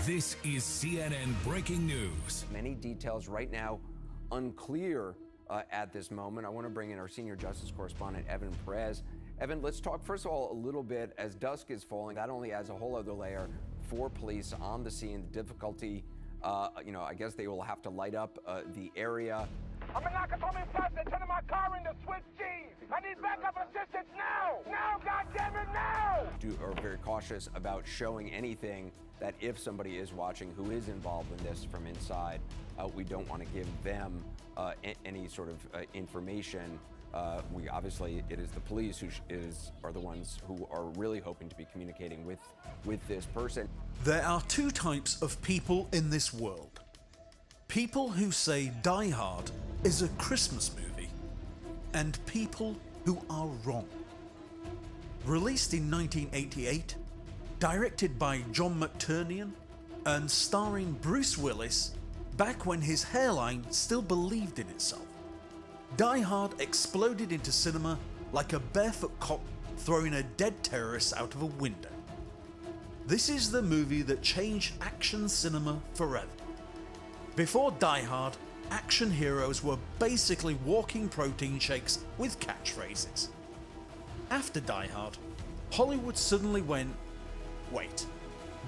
This is CNN Breaking News. Many details right now unclear at this moment. I want to bring in our senior justice correspondent, Evan Perez. Evan, let's talk first of all a little bit as dusk is falling. That only adds a whole other layer for police on the scene. The difficulty, I guess they will have to light up the area. I'm in Nakatomi Plaza, turning my car into Swiss cheese. I need backup assistance now! Now, goddammit, now! Are very cautious about showing anything that if somebody is watching who is involved in this from inside, we don't want to give them any sort of information. It is the police who are the ones who are really hoping to be communicating with this person. There are two types of people in this world. People who say Die Hard is a Christmas movie, and people who are wrong. Released in 1988, directed by John McClane, and starring Bruce Willis back when his hairline still believed in itself, Die Hard exploded into cinema like a barefoot cop throwing a dead terrorist out of a window. This is the movie that changed action cinema forever. Before Die Hard, action heroes were basically walking protein shakes with catchphrases. After Die Hard, Hollywood suddenly went, wait,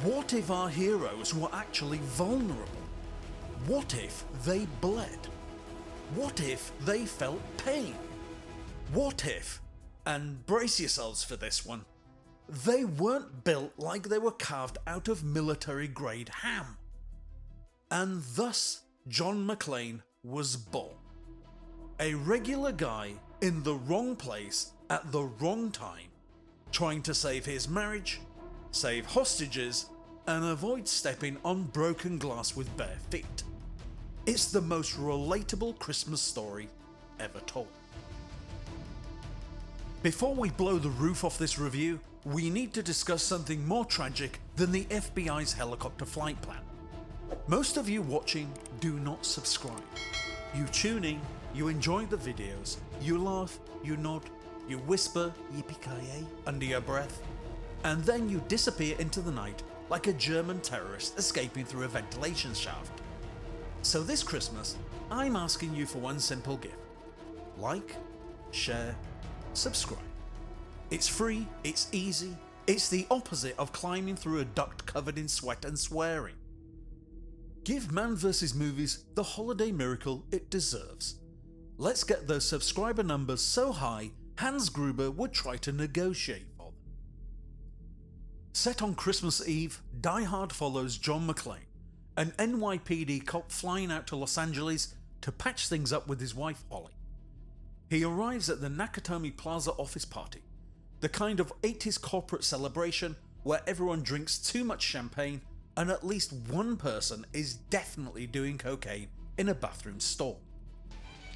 what if our heroes were actually vulnerable? What if they bled? What if they felt pain? What if, and brace yourselves for this one, they weren't built like they were carved out of military-grade ham? And thus, John McClane was born. A regular guy in the wrong place at the wrong time, trying to save his marriage, save hostages, and avoid stepping on broken glass with bare feet. It's the most relatable Christmas story ever told. Before we blow the roof off this review, we need to discuss something more tragic than the FBI's helicopter flight plan. Most of you watching do not subscribe. You tune in, you enjoy the videos, you laugh, you nod, you whisper yippee-ki-yay under your breath, and then you disappear into the night like a German terrorist escaping through a ventilation shaft. So this Christmas, I'm asking you for one simple gift. Like, share, subscribe. It's free, it's easy, it's the opposite of climbing through a duct covered in sweat and swearing. Give Man vs. Movies the holiday miracle it deserves. Let's get those subscriber numbers so high, Hans Gruber would try to negotiate for them. Set on Christmas Eve, Die Hard follows John McClane, an NYPD cop flying out to Los Angeles to patch things up with his wife Holly. He arrives at the Nakatomi Plaza office party, the kind of 80s corporate celebration where everyone drinks too much champagne and at least one person is definitely doing cocaine in a bathroom stall.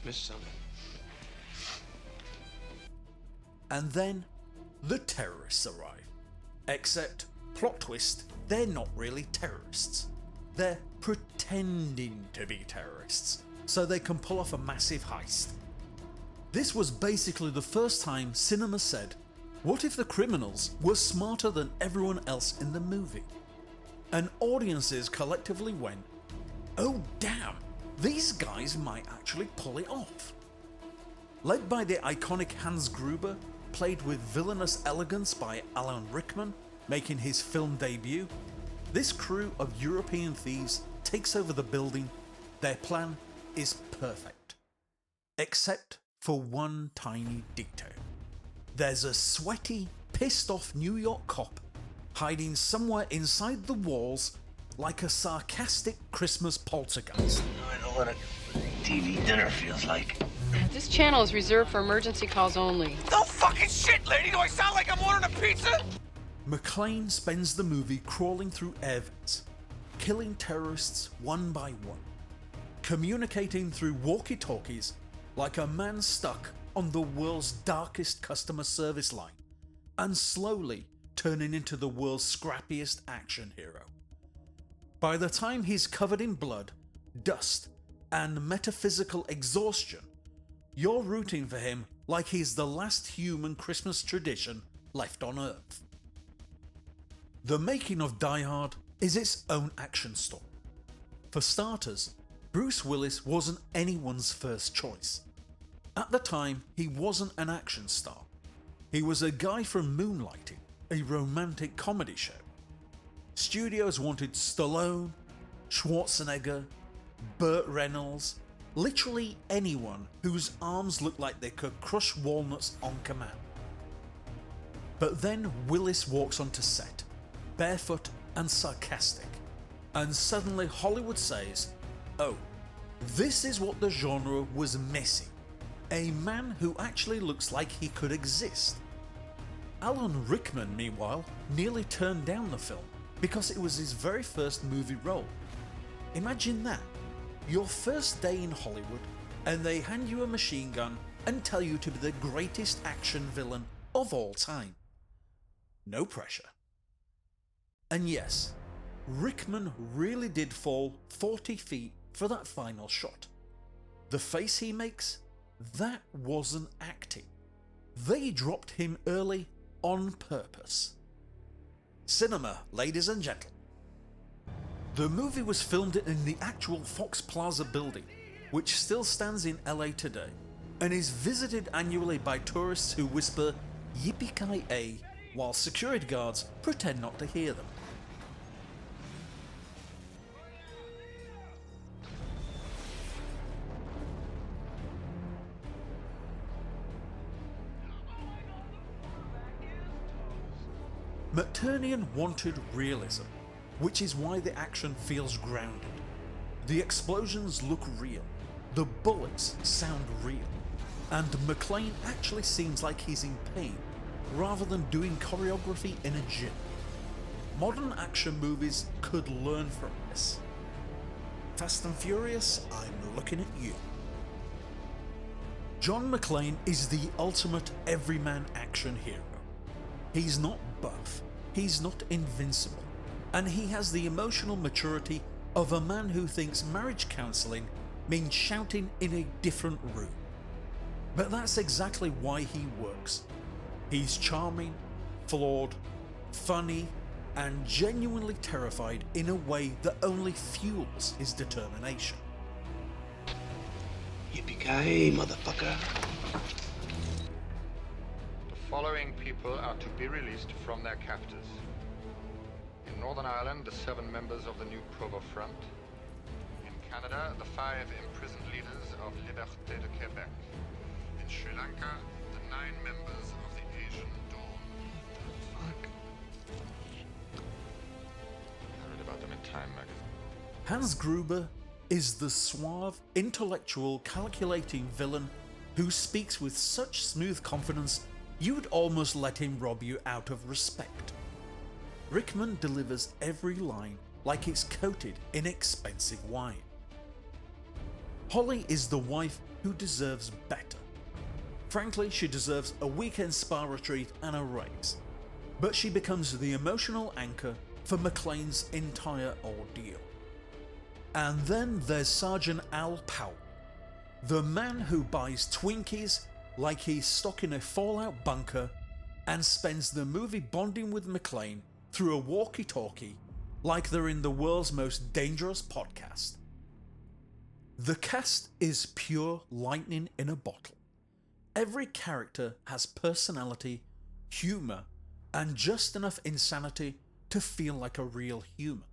Miss something. And then the terrorists arrive. Except, plot twist, they're not really terrorists. They're pretending to be terrorists, so they can pull off a massive heist. This was basically the first time cinema said, what if the criminals were smarter than everyone else in the movie? And audiences collectively went, oh damn, these guys might actually pull it off. Led by the iconic Hans Gruber, played with villainous elegance by Alan Rickman, making his film debut, this crew of European thieves takes over the building. Their plan is perfect. Except for one tiny detail. There's a sweaty, pissed off New York cop hiding somewhere inside the walls like a sarcastic Christmas poltergeist. I know what a TV dinner feels like. This channel is reserved for emergency calls only. No fucking shit, lady! Do I sound like I'm ordering a pizza? McClane spends the movie crawling through air vents, killing terrorists one by one, communicating through walkie-talkies like a man stuck on the world's darkest customer service line, and slowly turning into the world's scrappiest action hero. By the time he's covered in blood, dust, and metaphysical exhaustion, you're rooting for him like he's the last human Christmas tradition left on Earth. The making of Die Hard is its own action story. For starters, Bruce Willis wasn't anyone's first choice. At the time, he wasn't an action star. He was a guy from Moonlighting, a romantic comedy show. Studios wanted Stallone, Schwarzenegger, Burt Reynolds, literally anyone whose arms looked like they could crush walnuts on command. But then Willis walks onto set, barefoot and sarcastic, and suddenly Hollywood says, oh, this is what the genre was missing. A man who actually looks like he could exist. Alan Rickman, meanwhile, nearly turned down the film because it was his very first movie role. Imagine that, your first day in Hollywood, and they hand you a machine gun and tell you to be the greatest action villain of all time. No pressure. And yes, Rickman really did fall 40 feet for that final shot. The face he makes, that wasn't acting. They dropped him early on purpose. Cinema, ladies and gentlemen. The movie was filmed in the actual Fox Plaza building, which still stands in LA today, and is visited annually by tourists who whisper yippee-ki-yay while security guards pretend not to hear them. McTiernan wanted realism, which is why the action feels grounded. The explosions look real, the bullets sound real, and McClane actually seems like he's in pain rather than doing choreography in a gym. Modern action movies could learn from this. Fast and Furious, I'm looking at you. John McClane is the ultimate everyman action hero. He's not buff, he's not invincible, and he has the emotional maturity of a man who thinks marriage counselling means shouting in a different room. But that's exactly why he works. He's charming, flawed, funny, and genuinely terrified in a way that only fuels his determination. Yippee-ki-yay, motherfucker. The following people are to be released from their captors. In Northern Ireland, the 7 members of the New Provo Front. In Canada, the 5 imprisoned leaders of Liberté de Québec. In Sri Lanka, the 9 members of the Asian Dawn. Fuck. I read about them in Time magazine. Hans Gruber is the suave, intellectual, calculating villain who speaks with such smooth confidence you'd almost let him rob you out of respect. Rickman delivers every line like it's coated in expensive wine. Holly is the wife who deserves better. Frankly, she deserves a weekend spa retreat and a raise, but she becomes the emotional anchor for McClane's entire ordeal. And then there's Sergeant Al Powell, the man who buys Twinkies like he's stuck in a fallout bunker and spends the movie bonding with McClane through a walkie-talkie like they're in the world's most dangerous podcast. The cast is pure lightning in a bottle. Every character has personality, humour, and just enough insanity to feel like a real human.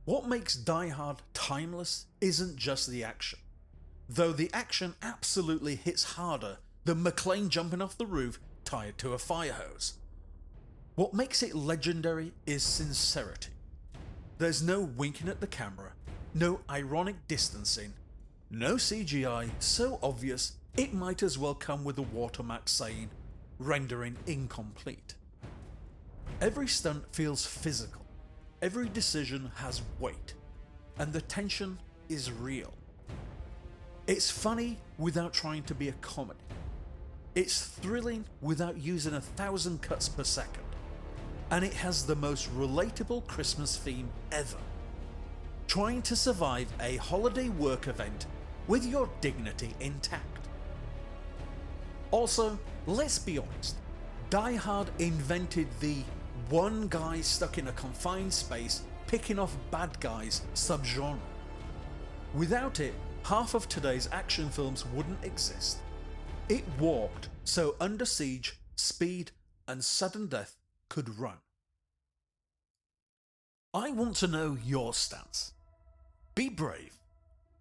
What makes Die Hard timeless isn't just the action, though the action absolutely hits harder than McClane jumping off the roof tied to a fire hose. What makes it legendary is sincerity. There's no winking at the camera, no ironic distancing, no CGI so obvious it might as well come with a watermark saying, rendering incomplete. Every stunt feels physical, every decision has weight, and the tension is real. It's funny without trying to be a comedy. It's thrilling without using 1,000 cuts per second. And it has the most relatable Christmas theme ever. Trying to survive a holiday work event with your dignity intact. Also, let's be honest, Die Hard invented the one guy stuck in a confined space picking off bad guys subgenre. Without it, half of today's action films wouldn't exist. It walked so Under Siege, Speed and Sudden Death could run. I want to know your stance. Be brave,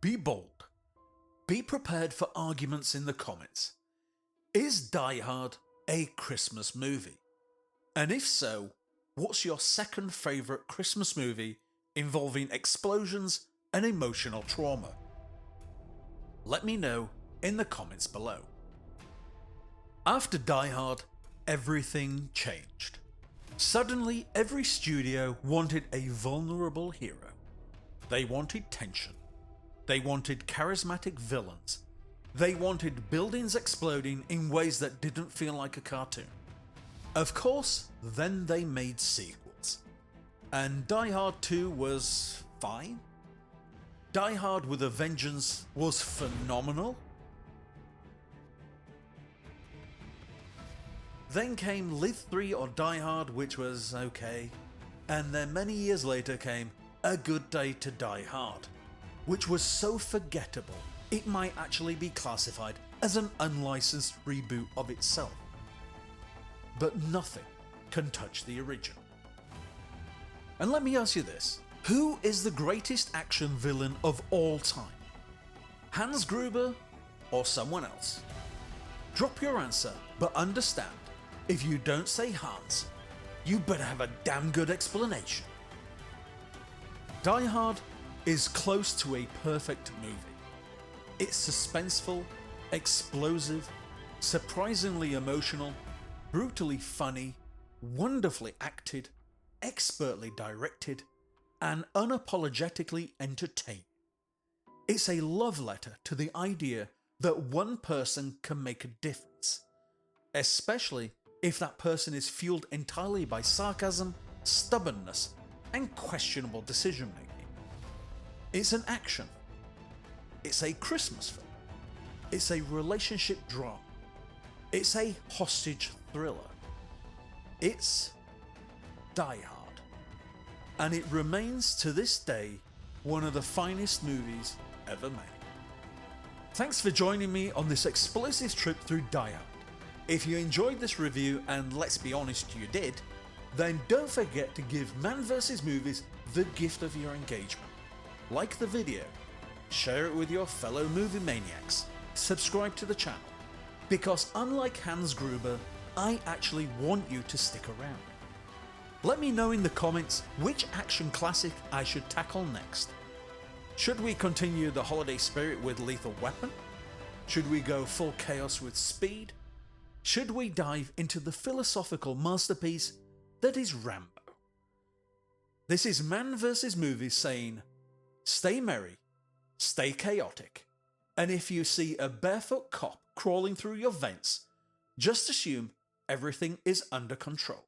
be bold, be prepared for arguments in the comments. Is Die Hard a Christmas movie? And if so, what's your second favourite Christmas movie involving explosions and emotional trauma? Let me know in the comments below. After Die Hard, everything changed. Suddenly, every studio wanted a vulnerable hero. They wanted tension. They wanted charismatic villains. They wanted buildings exploding in ways that didn't feel like a cartoon. Of course, then they made sequels. And Die Hard 2 was fine. Die Hard with a Vengeance was phenomenal. Then came Live 3 or Die Hard, which was okay. And then many years later came A Good Day to Die Hard, which was so forgettable it might actually be classified as an unlicensed reboot of itself. But nothing can touch the original. And let me ask you this, who is the greatest action villain of all time? Hans Gruber or someone else? Drop your answer, but understand, if you don't say Hans, you better have a damn good explanation. Die Hard is close to a perfect movie. It's suspenseful, explosive, surprisingly emotional, brutally funny, wonderfully acted, expertly directed, and unapologetically entertaining. It's a love letter to the idea that one person can make a difference, especially if that person is fueled entirely by sarcasm, stubbornness, and questionable decision making. It's an action. It's a Christmas film. It's a relationship drama. It's a hostage thriller. It's Die Hard. And it remains to this day one of the finest movies ever made. Thanks for joining me on this explosive trip through Die Hard. If you enjoyed this review, and let's be honest you did, then don't forget to give Man vs Movies the gift of your engagement. Like the video, share it with your fellow movie maniacs, subscribe to the channel, because unlike Hans Gruber, I actually want you to stick around. Let me know in the comments which action classic I should tackle next. Should we continue the holiday spirit with Lethal Weapon? Should we go full chaos with Speed? Should we dive into the philosophical masterpiece that is Rambo? This is Man vs Movies saying, stay merry, stay chaotic, and if you see a barefoot cop crawling through your vents, just assume everything is under control.